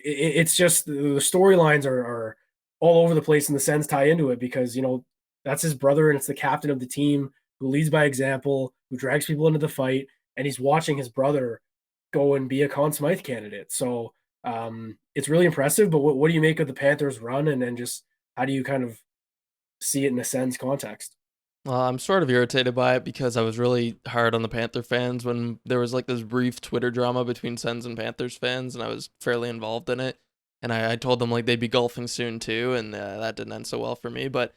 it's just the storylines are all over the place, and the Sens tie into it because that's his brother, and it's the captain of the team who leads by example, who drags people into the fight, and he's watching his brother go and be a Conn Smythe candidate. So it's really impressive. But what do you make of the Panthers' run, and then just how do you kind of see it in the Sens context? I'm sort of irritated by it because I was really hard on the Panther fans when there was like this brief Twitter drama between Sens and Panthers fans, and I was fairly involved in it. And I told them like they'd be golfing soon too, and that didn't end so well for me. But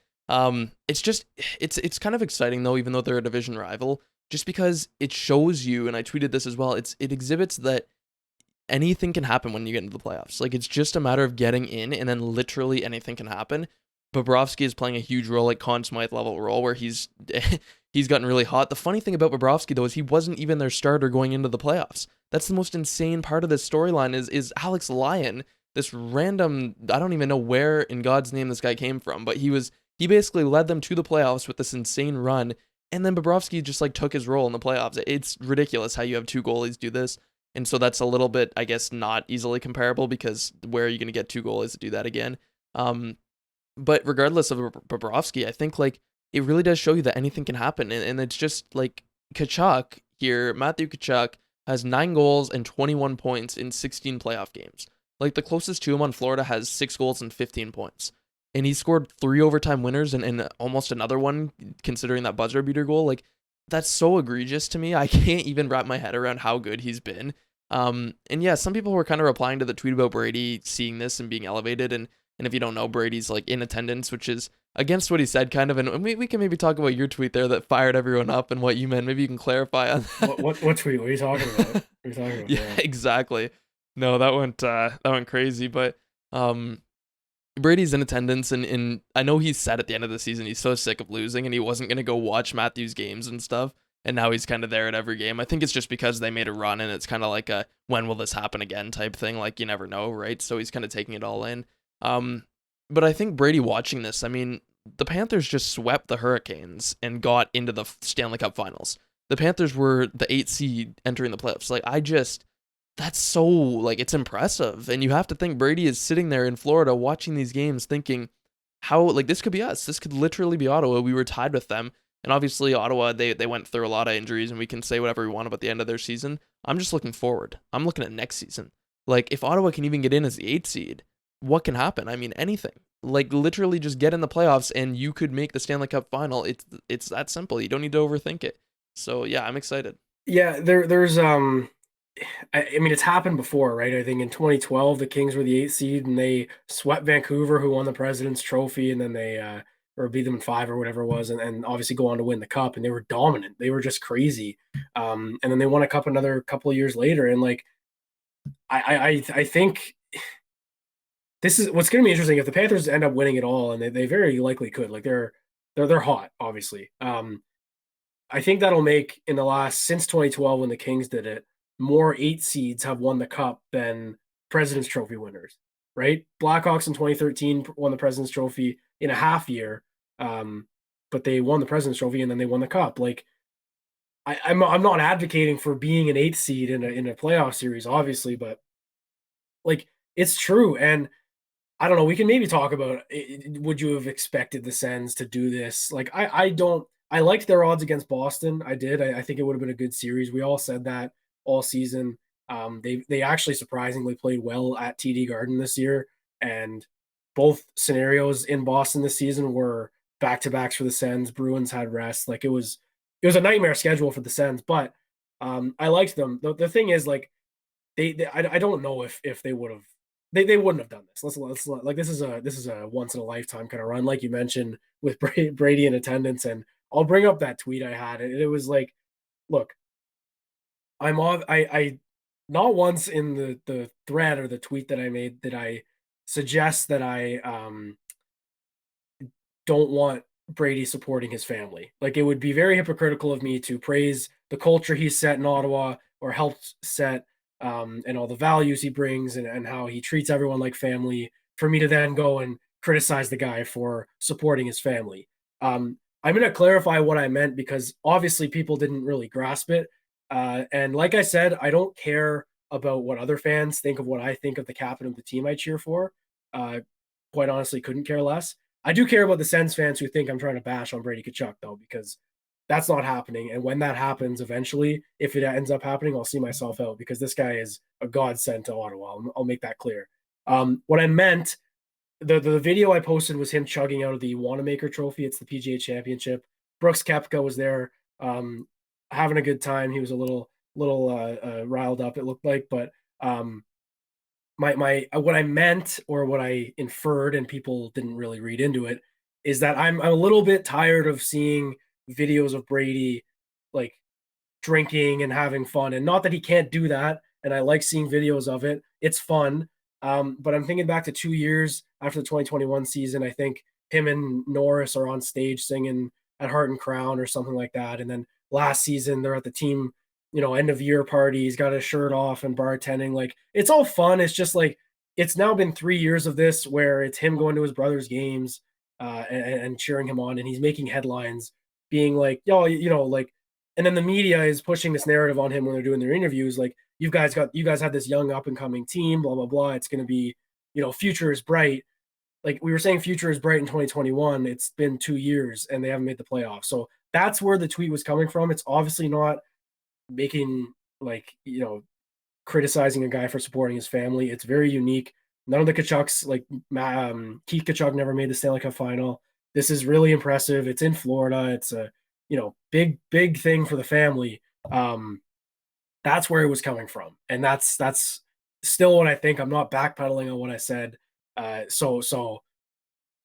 it's just it's kind of exciting though, even though they're a division rival, just because it shows you. And I tweeted this as well. It exhibits that anything can happen when you get into the playoffs. Like it's just a matter of getting in, and then literally anything can happen. Bobrovsky is playing a huge role, like Conn Smythe level role, where he's he's gotten really hot. The funny thing about Bobrovsky though is he wasn't even their starter going into the playoffs. That's the most insane part of this storyline is Alex Lyon, this random, I don't even know where in God's name this guy came from, but he basically led them to the playoffs with this insane run, and then Bobrovsky just like took his role in the playoffs. It's ridiculous how you have two goalies do this. And so that's a little bit, I guess, not easily comparable because where are you going to get two goalies to do that again? Um, but regardless of Bobrovsky, I think like it really does show you that anything can happen, and it's just like Tkachuk here. Matthew Tkachuk has 9 goals and 21 points in 16 playoff games. Like the closest to him on Florida has 6 goals and 15 points, and he scored 3 overtime winners and almost another one considering that buzzer beater goal. Like that's so egregious to me. I can't even wrap my head around how good he's been. And yeah, some people were kind of replying to the tweet about Brady seeing this and being elevated, and if you don't know, Brady's like in attendance, which is against what he said, kind of. And we can maybe talk about your tweet there that fired everyone up and what you meant. Maybe you can clarify on that. What tweet? What are you talking about? What are you talking about? Yeah, exactly. No, that went crazy. But Brady's in attendance, and I know he said at the end of the season he's so sick of losing, and he wasn't gonna go watch Matthews games and stuff. And now he's kind of there at every game. I think it's just because they made a run, and it's kind of like a when will this happen again type thing. Like you never know, right? So he's kind of taking it all in. But I think Brady watching this, I mean, the Panthers just swept the Hurricanes and got into the Stanley Cup Finals. The Panthers were the 8th seed entering the playoffs. Like that's so like it's impressive, and you have to think Brady is sitting there in Florida watching these games, thinking how like this could be us. This could literally be Ottawa. We were tied with them. And obviously Ottawa, they went through a lot of injuries, and we can say whatever we want about the end of their season. I'm just looking forward. I'm looking at next season. Like if Ottawa can even get in as the 8th seed, what can happen? I mean, anything. Like literally just get in the playoffs and you could make the Stanley Cup final. It's that simple. You don't need to overthink it. So yeah, I'm excited. Yeah, I mean, it's happened before, right? I think in 2012, the Kings were the eighth seed and they swept Vancouver, who won the President's Trophy, and then they or beat them in five or whatever it was, and obviously go on to win the cup. And they were dominant. They were just crazy. And then they won a cup another couple of years later. And like, I think this is what's going to be interesting if the Panthers end up winning it all, and they very likely could. Like they're hot, obviously. I think that'll make in the last since 2012 when the Kings did it, more eight seeds have won the cup than President's Trophy winners, right? Blackhawks in 2013 won the President's Trophy in a half year, but they won the President's Trophy and then they won the cup. Like I'm not advocating for being an eighth seed in a playoff series, obviously, but like it's true. And I don't know. We can maybe talk about would you have expected the Sens to do this? Like I don't. I liked their odds against Boston. I did. I think it would have been a good series. We all said that all season. They actually surprisingly played well at TD Garden this year, and both scenarios in Boston this season were back to backs for the Sens. Bruins had rest. Like it was a nightmare schedule for the Sens, but I liked them. The thing is like I don't know if they would have they wouldn't have done this. Let's like this is a once in a lifetime kind of run, like you mentioned with Brady in attendance. And I'll bring up that tweet I had. It was like, look, I'm on. I not once in the thread or the tweet that I made did I suggest that I don't want Brady supporting his family. Like it would be very hypocritical of me to praise the culture he set in Ottawa or helped set, and all the values he brings, and how he treats everyone like family, for me to then go and criticize the guy for supporting his family. I'm going to clarify what I meant because obviously people didn't really grasp it. And like I said, I don't care about what other fans think of what I think of the captain of the team I cheer for. Uh, quite honestly, couldn't care less. I do care about the Sens fans who think I'm trying to bash on Brady Tkachuk, though, because that's not happening. And when that happens eventually, if it ends up happening, I'll see myself out because this guy is a godsend to Ottawa. I'll make that clear. What I meant, the video I posted was him chugging out of the Wanamaker Trophy. It's the PGA Championship. Brooks Koepka was there, having a good time. He was a little riled up, it looked like, but my what I meant or what I inferred, and people didn't really read into it, is that I'm a little bit tired of seeing videos of Brady like drinking and having fun. And not that he can't do that. And I like seeing videos of it. It's fun. But I'm thinking back to 2 years after the 2021 season. I think him and Norris are on stage singing at Heart and Crown or something like that. And then last season they're at the team, end of year party. He's got his shirt off and bartending. Like it's all fun. It's just like it's now been 3 years of this where it's him going to his brother's games, and cheering him on, and he's making headlines, being like, yo, like, and then the media is pushing this narrative on him when they're doing their interviews, like you guys have this young up and coming team, blah blah blah. It's going to be, future is bright. Like we were saying, future is bright in 2021. It's been 2 years and they haven't made the playoffs. So that's where the tweet was coming from. It's obviously not making like criticizing a guy for supporting his family. It's very unique. None of the Kachucks, like Keith Kachuk, never made the Stanley Cup final. This is really impressive. It's in Florida. It's a big thing for the family. That's where it was coming from, and that's still what I think. I'm not backpedaling on what I said. So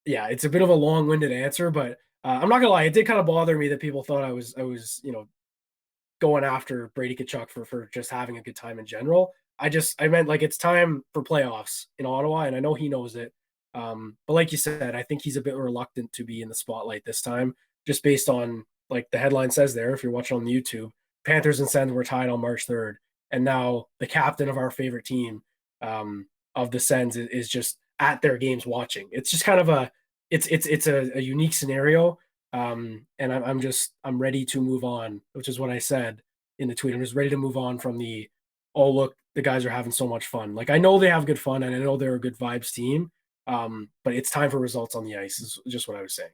yeah, it's a bit of a long-winded answer, but I'm not gonna lie, it did kind of bother me that people thought I was going after Brady Tkachuk for just having a good time in general. I meant like it's time for playoffs in Ottawa, and I know he knows it. But like you said, I think he's a bit reluctant to be in the spotlight this time, just based on like the headline says there. If you're watching on YouTube, Panthers and Sens were tied on March 3rd, and now the captain of our favorite team, of the Sens, is just at their games watching. It's just kind of a unique scenario. And I'm ready to move on, which is what I said in the tweet. I'm just ready to move on from oh look, the guys are having so much fun. Like I know they have good fun and I know they're a good vibes team. But it's time for results on the ice is just what I was saying.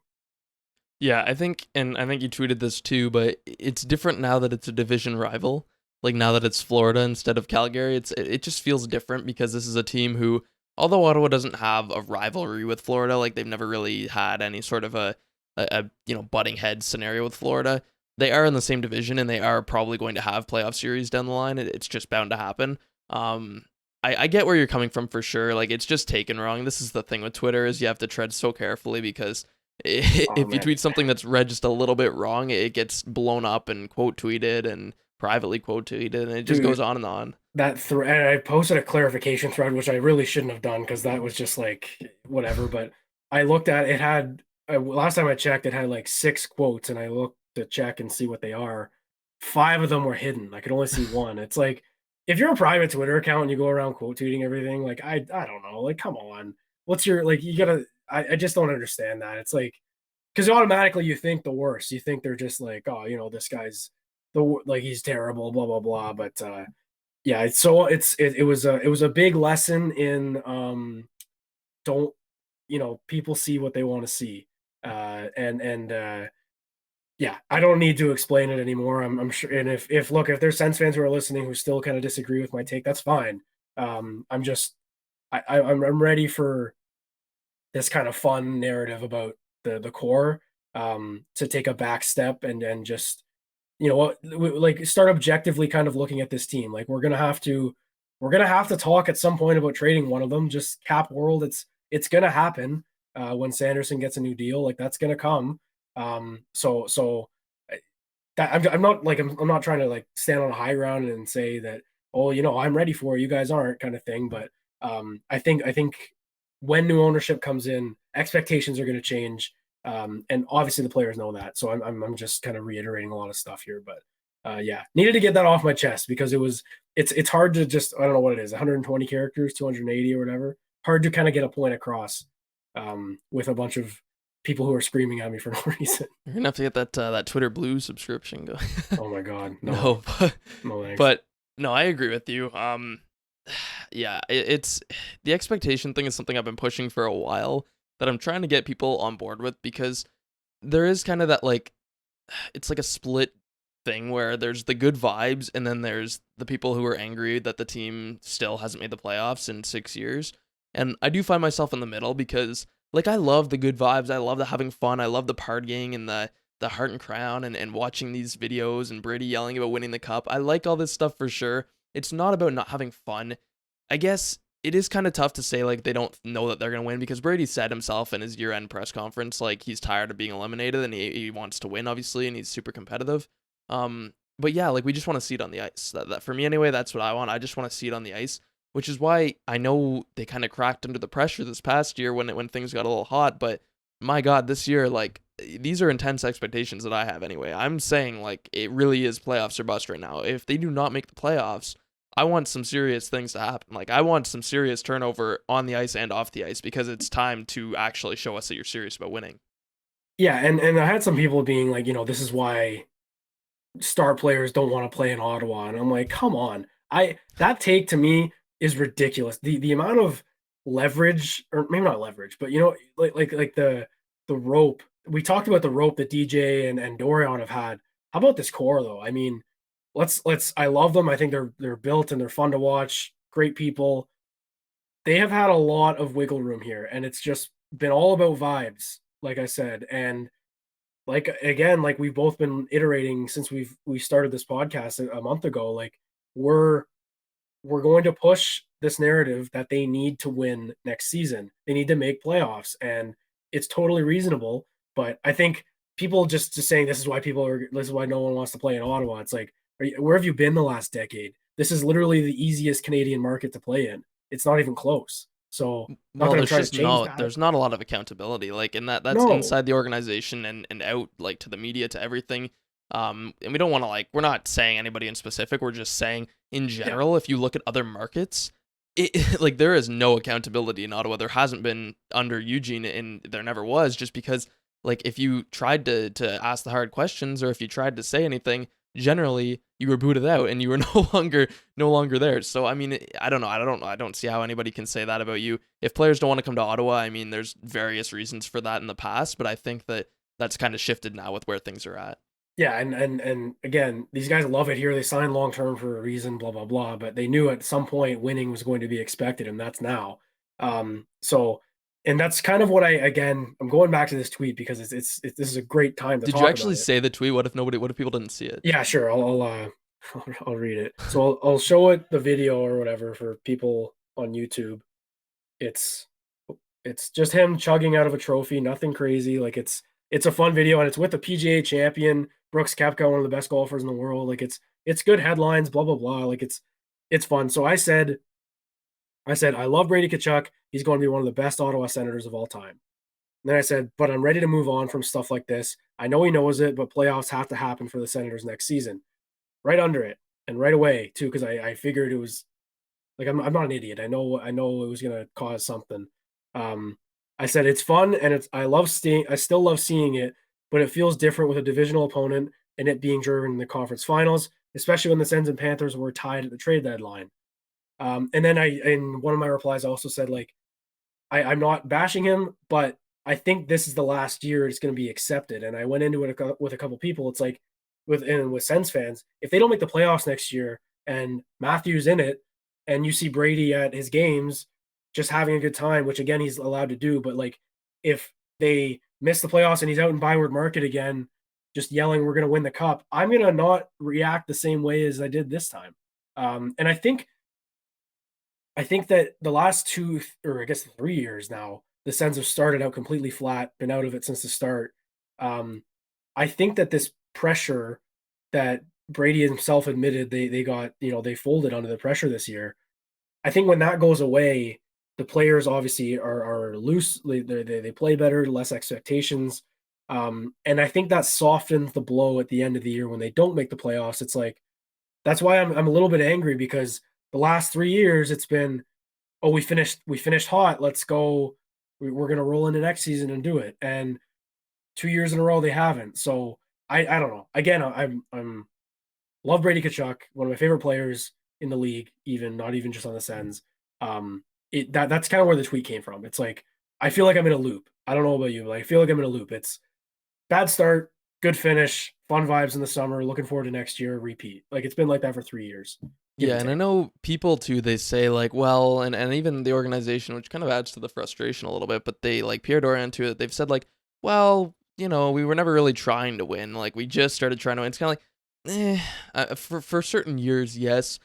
Yeah, and I think you tweeted this too, but it's different now that it's a division rival. Like now that it's Florida instead of Calgary, it just feels different because this is a team who, although Ottawa doesn't have a rivalry with Florida, like they've never really had any sort of a butting head scenario with Florida. they are in the same division and they are probably going to have playoff series down the line. It's just bound to happen. I get where you're coming from for sure. Like, it's just taken wrong. This is the thing with Twitter, is you have to tread so carefully because Oh if you man, tweet something that's read just a little bit wrong, it gets blown up and quote tweeted and privately quote tweeted, and it just goes dude, on and on. that thread, I posted a clarification thread, which I really shouldn't have done because that was just like whatever. But I looked at it, had last time I checked, it had like 6 quotes, and I looked to check and see what they are. 5 of them were hidden. I could only see one. It's like if you're a private Twitter account and you go around quote tweeting everything, like I don't know, like come on, what's your like? You gotta. I just don't understand that. It's like because automatically you think the worst. You think they're just like, oh, this guy's like he's terrible, blah blah blah. But yeah, it was a big lesson in don't people see what they want to see, and yeah, I don't need to explain it anymore. I'm sure, and if look, if there's Sens fans who are listening who still kind of disagree with my take, that's fine. I'm just I'm ready for this kind of fun narrative about the core, to take a back step and just what, like start objectively kind of looking at this team. Like we're gonna have to talk at some point about trading one of them. Just cap world, it's gonna happen when Sanderson gets a new deal. Like that's gonna come. So that I'm not like I'm not trying to like stand on a high ground and say that, oh, I'm ready for it, you guys aren't, kind of thing. But I think when new ownership comes in, expectations are going to change, and obviously the players know that. So I'm just kind of reiterating a lot of stuff here, but yeah, needed to get that off my chest because it's hard to just, I don't know what it is, 120 characters, 280 or whatever, hard to kind of get a point across with a bunch of people who are screaming at me for no reason. You're gonna have to get that Twitter Blue subscription going. Oh my god, no, No, but, no thanks. but no, I agree with you. Yeah, it's the expectation thing is something I've been pushing for a while that I'm trying to get people on board with, because there is kind of that, like, it's like a split thing where there's the good vibes and then there's the people who are angry that the team still hasn't made the playoffs in 6 years. And I do find myself in the middle because, like, I love the good vibes. I love the having fun. I love the partying and the heart and crown and watching these videos and Brady yelling about winning the cup. I like all this stuff for sure. It's not about not having fun. I guess it is kind of tough to say like they don't know that they're going to win, because Brady said himself in his year-end press conference like he's tired of being eliminated and he wants to win, obviously, and he's super competitive. But yeah, like we just want to see it on the ice. That for me anyway, that's what I want. I just want to see it on the ice, which is why I know they kind of cracked under the pressure this past year when things got a little hot. But my God, this year, like, these are intense expectations that I have anyway. I'm saying like it really is playoffs or bust right now. If they do not make the playoffs, I want some serious things to happen. Like, I want some serious turnover on the ice and off the ice, because it's time to actually show us that you're serious about winning. Yeah, and I had some people being like, this is why star players don't want to play in Ottawa, and I'm like, come on. That take to me is ridiculous. The amount of leverage, or maybe not leverage, but like the rope. We talked about the rope that DJ and Dorion have had. How about this core though? I mean, let's I love them. I think they're built and they're fun to watch. Great people. They have had a lot of wiggle room here, and it's just been all about vibes, like I said. And like again, like we've both been iterating since we started this podcast a month ago. Like we're we're going to push this narrative that they need to win next season. They need to make playoffs, and it's totally reasonable. But I think people just saying this is why no one wants to play in Ottawa. It's like, where have you been the last decade? This is literally the easiest Canadian market to play in. It's not even close. So not Well, that I'm trying to change that. there's not a lot of accountability, like, and that's No. inside the organization and out, like, to the media, to everything. And we don't want to, like, we're not saying anybody in specific. We're just saying in Yeah. general, if you look at other markets, like, there is no accountability in Ottawa. There hasn't been under Eugene, and there never was, just because, like, if you tried to ask the hard questions or if you tried to say anything, generally you were booted out and you were no longer there. So I mean, I don't know. I don't see how anybody can say that about you. If players don't want to come to Ottawa, I mean, there's various reasons for that in the past, but I think that that's kind of shifted now with where things are at. Yeah, and again, these guys love it here. They signed long term for a reason, blah blah blah. But they knew at some point winning was going to be expected, and that's now. So And that's kind of what I'm going back to this tweet because this is a great time to Did you talk actually about it. say the tweet? What if people didn't see it? Yeah, sure. I'll read it. So I'll show it the video or whatever for people on YouTube. It's it's just him chugging out of a trophy, nothing crazy. Like it's a fun video and it's with the PGA champion, Brooks Koepka, one of the best golfers in the world. Like it's good headlines, blah blah blah. Like it's fun. So I said I love Brady Tkachuk. He's going to be one of the best Ottawa Senators of all time. And then I said, but I'm ready to move on from stuff like this. I know he knows it, but playoffs have to happen for the Senators next season. Right under it and right away too, because I figured it was like I'm not an idiot. I know it was gonna cause something. Um, I said it's fun and I still love seeing it, but it feels different with a divisional opponent and it being driven in the conference finals, especially when the Sens and Panthers were tied at the trade deadline. And then in one of my replies I also said like I'm not bashing him, but I think this is the last year it's going to be accepted. And I went into it with a couple people. It's like with Sens fans, if they don't make the playoffs next year and Matthews in it, and you see Brady at his games just having a good time, which again he's allowed to do, but like if they miss the playoffs and he's out in Byward Market again, just yelling we're going to win the cup, I'm going to not react the same way as I did this time. And I think that the last 2 or I guess 3 years now, the Sens have started out completely flat, been out of it since the start. Um, I think that this pressure that Brady himself admitted they got, they folded under the pressure this year. I think when that goes away, the players obviously are loose. They play better, less expectations. And I think that softens the blow at the end of the year when they don't make the playoffs. It's like that's why I'm a little bit angry because the last 3 years it's been, oh, we finished hot, let's go, we're gonna roll into next season and do it. And 2 years in a row they haven't. So I don't know. Again, I'm love Brady Tkachuk, one of my favorite players in the league, even not even just on the Sens. That's kind of where the tweet came from. It's like I feel like I'm in a loop. I don't know about you, but I feel like I'm in a loop. It's bad start, good finish, fun vibes in the summer, looking forward to next year, repeat. Like it's been like that for 3 years, give Yeah, or and I take. know people too, they say like, well, and even the organization, which kind of adds to the frustration a little bit, but they like Pierre Dorian too, they've said like, well, we were never really trying to win. Like we just started trying to win. It's kind of like, for certain years, yes.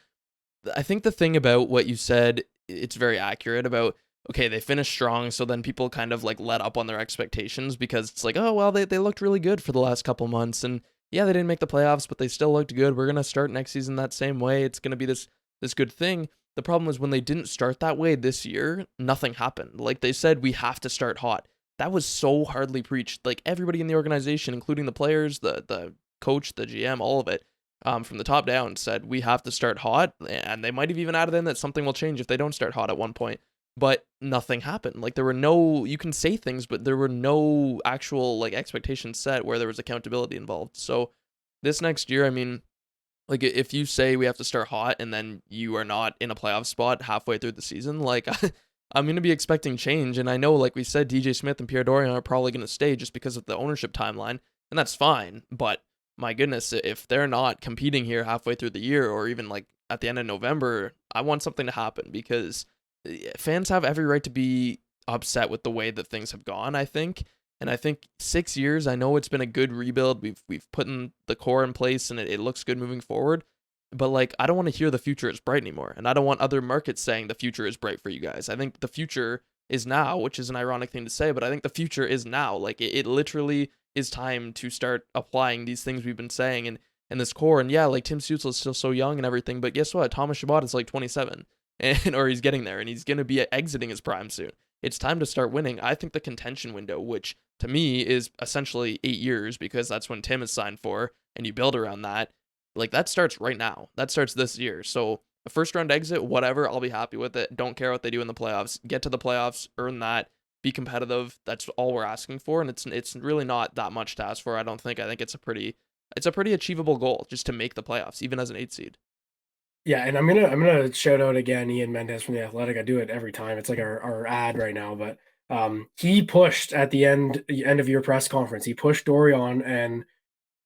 I think the thing about what you said, it's very accurate about, okay, they finished strong, so then people kind of like let up on their expectations because it's like, oh, well, they looked really good for the last couple months. And yeah, they didn't make the playoffs, but they still looked good. We're going to start next season that same way. It's going to be this good thing. The problem was when they didn't start that way this year, nothing happened. Like they said, we have to start hot. That was so hardly preached. Like everybody in the organization, including the players, the coach, the GM, all of it, from the top down said we have to start hot, and they might have even added in that something will change if they don't start hot at one point. But nothing happened. Like there were no, you can say things, but there were no actual like expectations set where there was accountability involved. So this next year, I mean, like if you say we have to start hot and then you are not in a playoff spot halfway through the season, like I'm going to be expecting change. And I know, like we said, DJ Smith and Pierre Dorian are probably going to stay just because of the ownership timeline, and that's fine. But my goodness, if they're not competing here halfway through the year or even like at the end of November, I want something to happen because fans have every right to be upset with the way that things have gone, I think. And I think 6 years, I know it's been a good rebuild. We've put in the core in place and it looks good moving forward. But like I don't want to hear the future is bright anymore. And I don't want other markets saying the future is bright for you guys. I think the future is now, which is an ironic thing to say, but I think the future is now. Like it literally is time to start applying these things we've been saying and this core. And yeah, like Tim Stützle is still so young and everything, but guess what? Thomas Chabot is like 27 and or he's getting there and he's going to be exiting his prime soon. It's time to start winning. I think the contention window, which to me is essentially 8 years because that's when Tim is signed for and you build around that, like that starts right now. That starts this year. So a first round exit, whatever, I'll be happy with it. Don't care what they do in the playoffs. Get to the playoffs, earn that, be competitive. That's all we're asking for, and it's really not that much to ask for. I don't think. I think it's a pretty achievable goal just to make the playoffs, even as an 8 seed. Yeah, and I'm gonna shout out again Ian Mendez from the Athletic. I do it every time. It's like our ad right now, but he pushed at the end of your press conference. He pushed Dorian, and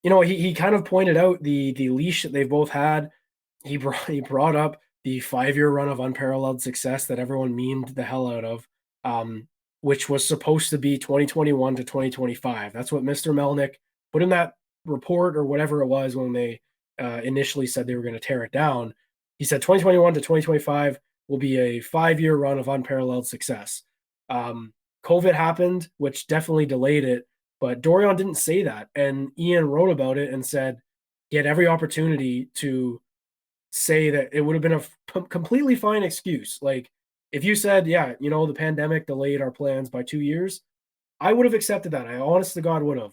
he kind of pointed out the leash that they've both had. He brought up the 5-year run of unparalleled success that everyone memed the hell out of. Um, which was supposed to be 2021 to 2025. That's what Mr. Melnick put in that report or whatever it was when they initially said they were going to tear it down. He said 2021 to 2025 will be a 5-year run of unparalleled success. COVID happened, which definitely delayed it, but Dorion didn't say that. And Ian wrote about it and said he had every opportunity to say that it would have been a completely fine excuse. Like, if you said, yeah, the pandemic delayed our plans by 2 years, I would have accepted that. I honest to God would have.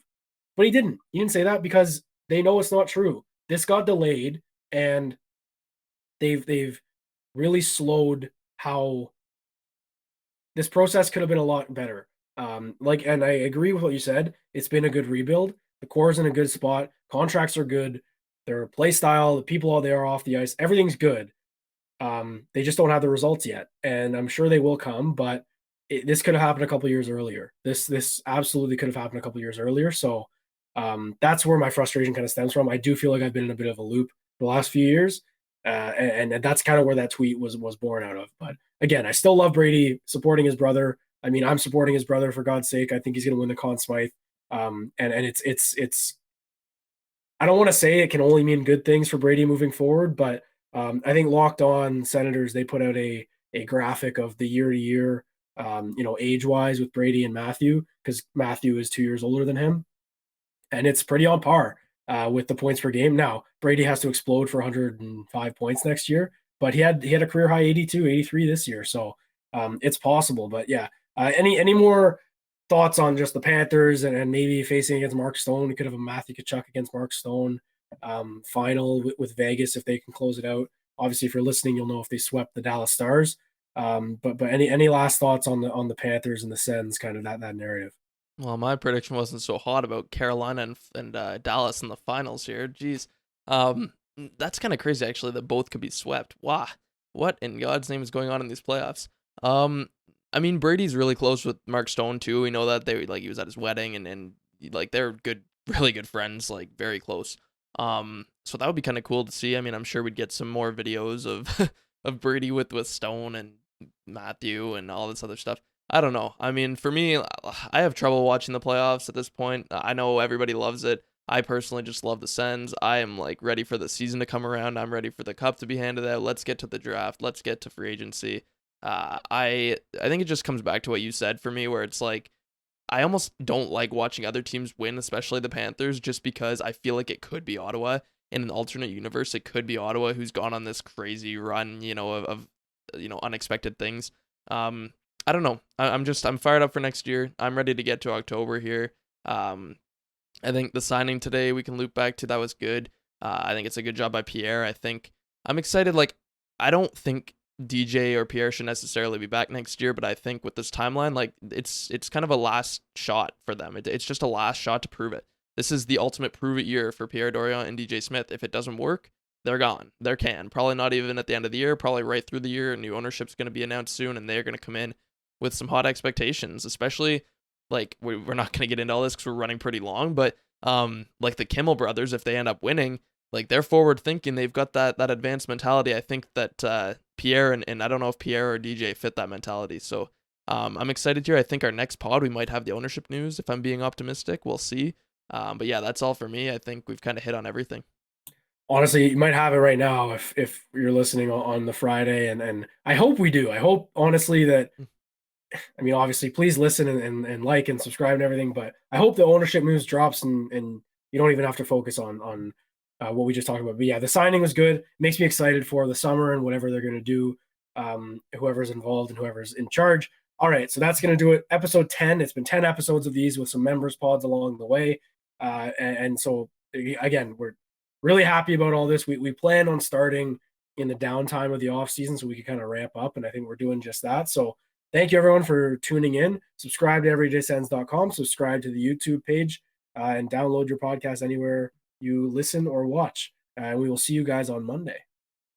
But he didn't. He didn't say that because they know it's not true. This got delayed, and they've really slowed how this process could have been a lot better. And I agree with what you said. It's been a good rebuild. The core is in a good spot. Contracts are good. Their play style, the people out there off the ice, everything's good. They just don't have the results yet, and I'm sure they will come. But this could have happened a couple years earlier. This absolutely could have happened a couple years earlier. So that's where my frustration kind of stems from. I do feel like I've been in a bit of a loop the last few years, and that's kind of where that tweet was born out of. But again, I still love Brady, supporting his brother. I mean, I'm supporting his brother, for God's sake. I think he's going to win the Conn Smythe. And it's I don't want to say it can only mean good things for Brady moving forward, but I think Locked On Senators, they put out a graphic of the year to year, age wise with Brady and Matthew, because Matthew is 2 years older than him, and it's pretty on par with the points per game. Now Brady has to explode for 105 points next year, but he had a career high 82, 83 this year, so it's possible. But yeah, any more thoughts on just the Panthers and maybe facing against Mark Stone? We could have a Matthew Tkachuk against Mark Stone final with Vegas if they can close it out. Obviously, if you're listening, you'll know if they swept the Dallas Stars. But any last thoughts on the Panthers and the Sens, kind of that narrative? Well, my prediction wasn't so hot about Carolina and Dallas in the finals here. Jeez, that's kind of crazy actually that both could be swept. Wow, what in God's name is going on in these playoffs? I mean, Brady's really close with Mark Stone too. We know that he was at his wedding and like they're good, really good friends, like very close. So that would be kind of cool to see. I mean, I'm sure we'd get some more videos of of Brady with Stone and Matthew and all this other stuff. I don't know. I mean, for me, I have trouble watching the playoffs at this point. I know everybody loves it. I personally just love the Sens. I am like ready for the season to come around. I'm ready for the cup to be handed out. Let's get to the draft. Let's get to free agency. I think it just comes back to what you said for me, where it's like I almost don't like watching other teams win, especially the Panthers, just because I feel like it could be Ottawa. In an alternate universe, it could be Ottawa who's gone on this crazy run, of unexpected things. I don't know. I'm fired up for next year. I'm ready to get to October here. I think the signing today we can loop back to, that was good. I think it's a good job by Pierre. I think I'm excited. Like, I don't think DJ or Pierre should necessarily be back next year, but I think with this timeline, like it's kind of a last shot for them. It's just a last shot to prove it. This is the ultimate prove it year for Pierre Dorion and DJ Smith. If it doesn't work, they're gone. They're canned. Probably not even at the end of the year, probably right through the year. New ownership's going to be announced soon, and they're going to come in with some hot expectations, especially like we're not going to get into all this because we're running pretty long, but like the Kimmel brothers, if they end up winning, like they're forward thinking, they've got that advanced mentality. I think that Pierre and I don't know if Pierre or DJ fit that mentality. So I'm excited here. I think our next pod we might have the ownership news, if I'm being optimistic. We'll see. But yeah, that's all for me. I think we've kind of hit on everything. Honestly, you might have it right now if you're listening on the Friday, and I hope we do. I hope honestly that, I mean, obviously, please listen and like and subscribe and everything, but I hope the ownership news drops and you don't even have to focus on what we just talked about. But yeah, the signing was good. It makes me excited for the summer and whatever they're going to do, whoever's involved and whoever's in charge. All right, so that's going to do it. Episode 10. It's been 10 episodes of these with some members pods along the way. And so, again, we're really happy about all this. We plan on starting in the downtime of the off season so we can kind of ramp up, and I think we're doing just that. So thank you everyone for tuning in. Subscribe to everydaysens.com, subscribe to the YouTube page, and download your podcast anywhere you listen or watch. And we will see you guys on Monday.